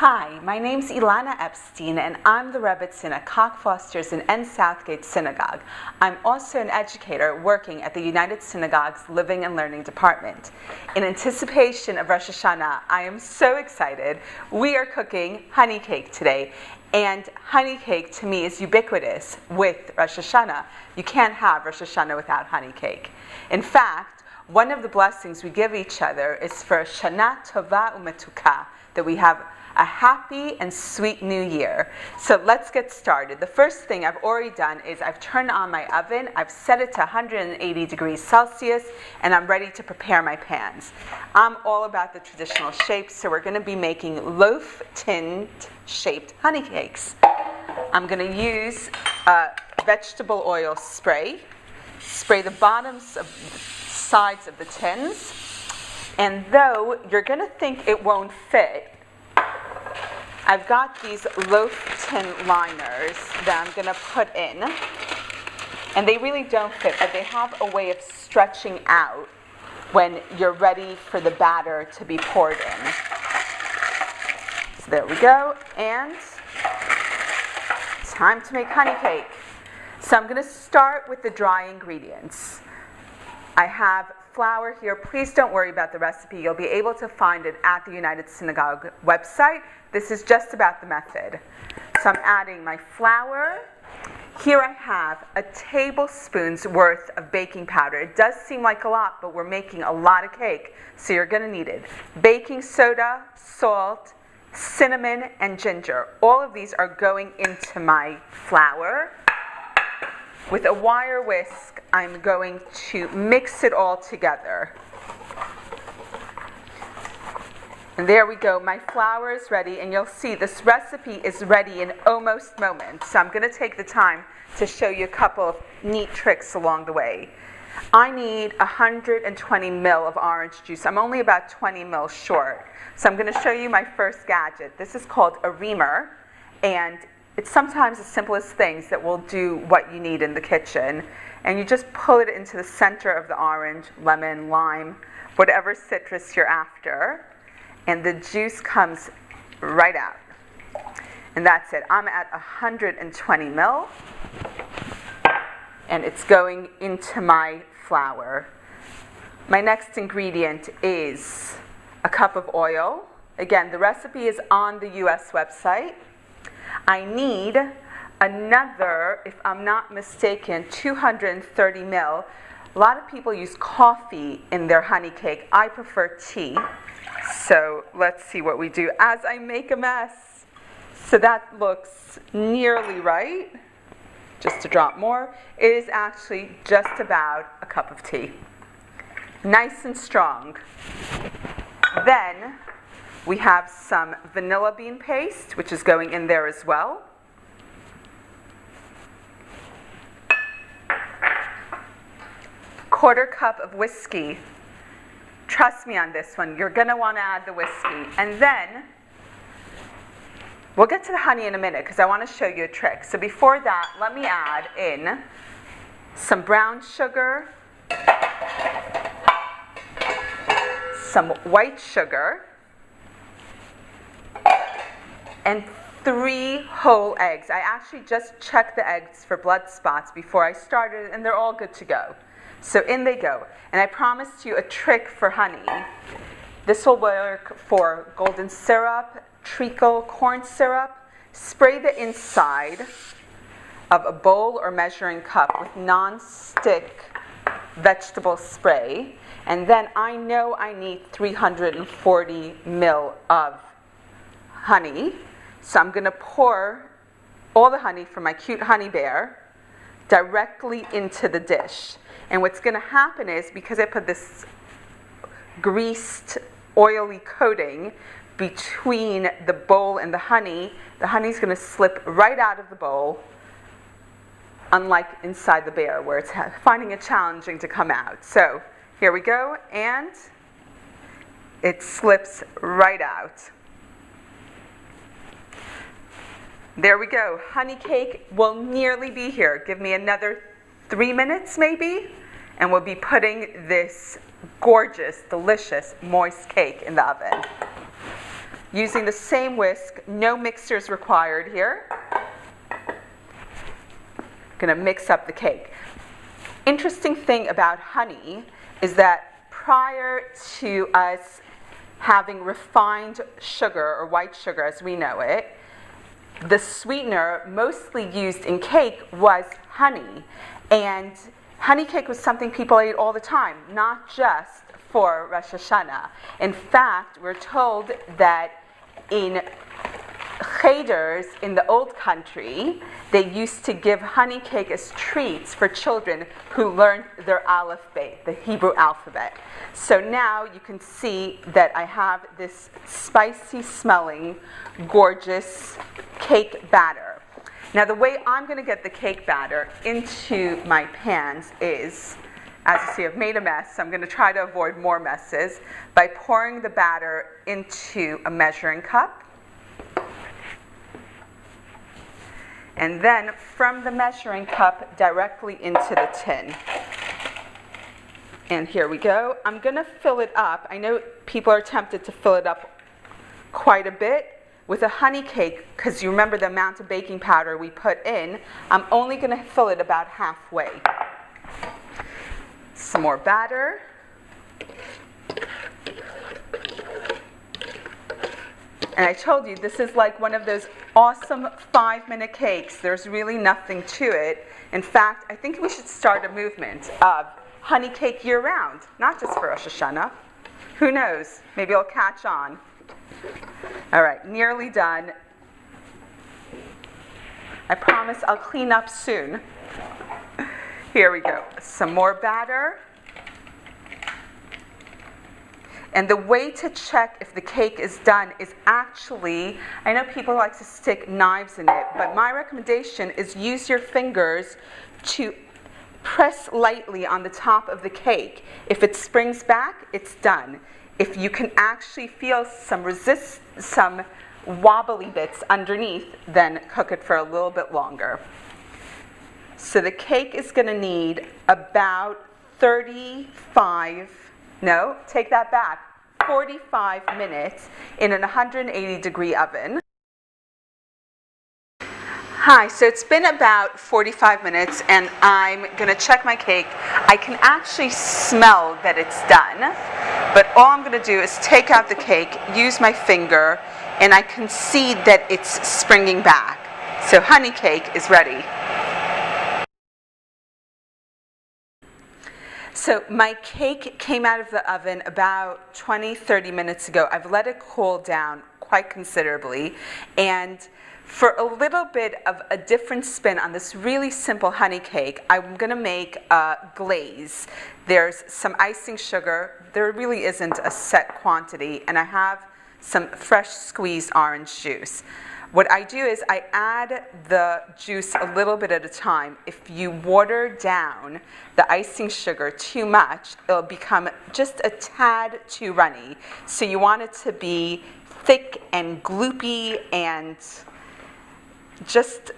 Hi, my name's Ilana Epstein, and I'm the Rebbitzin at Cockfosters and N. Southgate Synagogue. I'm also an educator working at the United Synagogue's Living and Learning Department. In anticipation of Rosh Hashanah, I am so excited. We are cooking honey cake today, and honey cake to me is ubiquitous with Rosh Hashanah. You can't have Rosh Hashanah without honey cake. In fact, one of the blessings we give each other is for Shana Tova Umetuka, that we have a happy and sweet new year. So let's get started. The first thing I've already done is I've turned on my oven, I've set it to 180 degrees Celsius, and I'm ready to prepare my pans. I'm all about the traditional shapes, so we're going to be making loaf tin shaped honey cakes. I'm going to use vegetable oil spray the bottoms of sides of the tins, and though you're going to think it won't fit, I've got these loaf tin liners that I'm going to put in, and they really don't fit, but they have a way of stretching out when you're ready for the batter to be poured in. So there we go, and time to make honey cake. So I'm going to start with the dry ingredients. I have flour here. Please don't worry about the recipe. You'll be able to find it at the United Synagogue website. This is just about the method. So I'm adding my flour. Here I have a tablespoon's worth of baking powder. It does seem like a lot, but we're making a lot of cake, so you're going to need it. Baking soda, salt, cinnamon, and ginger. All of these are going into my flour. With a wire whisk, I'm going to mix it all together. And there we go, my flour is ready, and you'll see this recipe is ready in almost moments. So I'm going to take the time to show you a couple of neat tricks along the way. I need 120 ml of orange juice. I'm only about 20 ml short. So I'm going to show you my first gadget. This is called a reamer, and it's sometimes the simplest things that will do what you need in the kitchen. And you just pull it into the center of the orange, lemon, lime, whatever citrus you're after. And the juice comes right out. And that's it. I'm at 120 ml. And it's going into my flour. My next ingredient is a cup of oil. Again, the recipe is on the US website. I need another, if I'm not mistaken, 230 ml. A lot of people use coffee in their honey cake. I prefer tea. So let's see what we do as I make a mess. So that looks nearly right. Just a drop more. It is actually just about a cup of tea. Nice and strong. Then we have some vanilla bean paste, which is going in there as well. Quarter cup of whiskey. Trust me on this one, you're going to want to add the whiskey. And then, we'll get to the honey in a minute because I want to show you a trick. So before that, let me add in some brown sugar, some white sugar, and 3 whole eggs. I actually just checked the eggs for blood spots before I started, and they're all good to go. So in they go. And I promised you a trick for honey. This will work for golden syrup, treacle, corn syrup. Spray the inside of a bowl or measuring cup with non-stick vegetable spray. And then I know I need 340 ml of honey. So I'm going to pour all the honey from my cute honey bear directly into the dish. And what's going to happen is, because I put this greased, oily coating between the bowl and the honey's going to slip right out of the bowl, unlike inside the bear, where it's finding it challenging to come out. So here we go, and it slips right out. There we go. Honey cake will nearly be here. Give me another 3 minutes maybe, and we'll be putting this gorgeous, delicious, moist cake in the oven. using the same whisk, no mixers required here. Going to mix up the cake. Interesting thing about honey is that prior to us having refined sugar or white sugar as we know it, the sweetener mostly used in cake was honey. And honey cake was something people ate all the time, not just for Rosh Hashanah. In fact, we're told that in cheders in the old country, they used to give honey cake as treats for children who learned their aleph-bet, the Hebrew alphabet. So now you can see that I have this spicy smelling, gorgeous cake batter. Now the way I'm going to get the cake batter into my pans is, as you see, I've made a mess, so I'm going to try to avoid more messes by pouring the batter into a measuring cup. And then from the measuring cup directly into the tin. And here we go. I'm going to fill it up. I know people are tempted to fill it up quite a bit. With a honey cake, because you remember the amount of baking powder we put in, I'm only going to fill it about halfway. Some more batter. And I told you, this is like one of those awesome 5-minute cakes. There's really nothing to it. In fact, I think we should start a movement of honey cake year-round, not just for Rosh Hashanah. Who knows? Maybe it'll catch on. All right, nearly done. I promise I'll clean up soon. Here we go. Some more batter. And the way to check if the cake is done is actually, I know people like to stick knives in it, but my recommendation is use your fingers to press lightly on the top of the cake. If it springs back, it's done. If you can actually feel some wobbly bits underneath, then cook it for a little bit longer. So the cake is going to need about 45 minutes in an 180-degree oven. Hi, so it's been about 45 minutes and I'm going to check my cake. I can actually smell that it's done, but all I'm going to do is take out the cake, use my finger, and I can see that it's springing back. So honey cake is ready. So my cake came out of the oven about 20-30 minutes ago. I've let it cool down quite considerably, and for a little bit of a different spin on this really simple honey cake, I'm going to make a glaze. There's some icing sugar. There really isn't a set quantity, and I have some fresh squeezed orange juice. What I do is I add the juice a little bit at a time. If you water down the icing sugar too much, it'll become just a tad too runny. So you want it to be thick and gloopy and just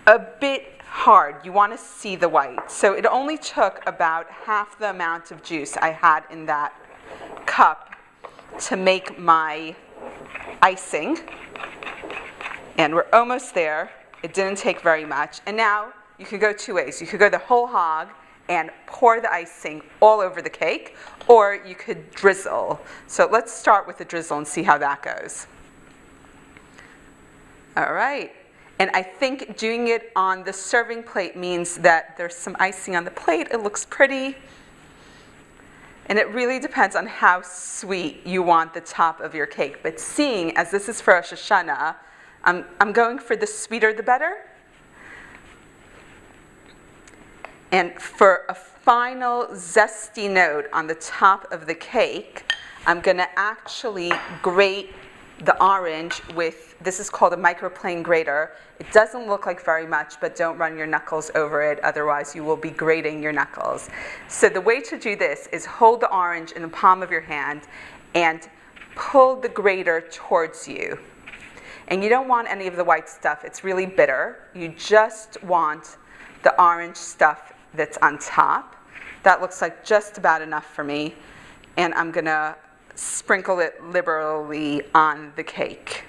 a bit hard. You want to see the white. So it only took about half the amount of juice I had in that cup to make my icing. And we're almost there. It didn't take very much. And now you could go two ways. You could go the whole hog and pour the icing all over the cake, or you could drizzle. So let's start with the drizzle and see how that goes. All right. And I think doing it on the serving plate means that there's some icing on the plate. It looks pretty. And it really depends on how sweet you want the top of your cake. But seeing as this is for Rosh Hashanah, I'm going for the sweeter the better. And for a final zesty note on the top of the cake, I'm going to actually grate the orange with, this is called a microplane grater. It doesn't look like very much, but don't run your knuckles over it, otherwise you will be grating your knuckles. So the way to do this is hold the orange in the palm of your hand and pull the grater towards you. And you don't want any of the white stuff. It's really bitter. You just want the orange stuff that's on top. That looks like just about enough for me. And I'm going to sprinkle it liberally on the cake.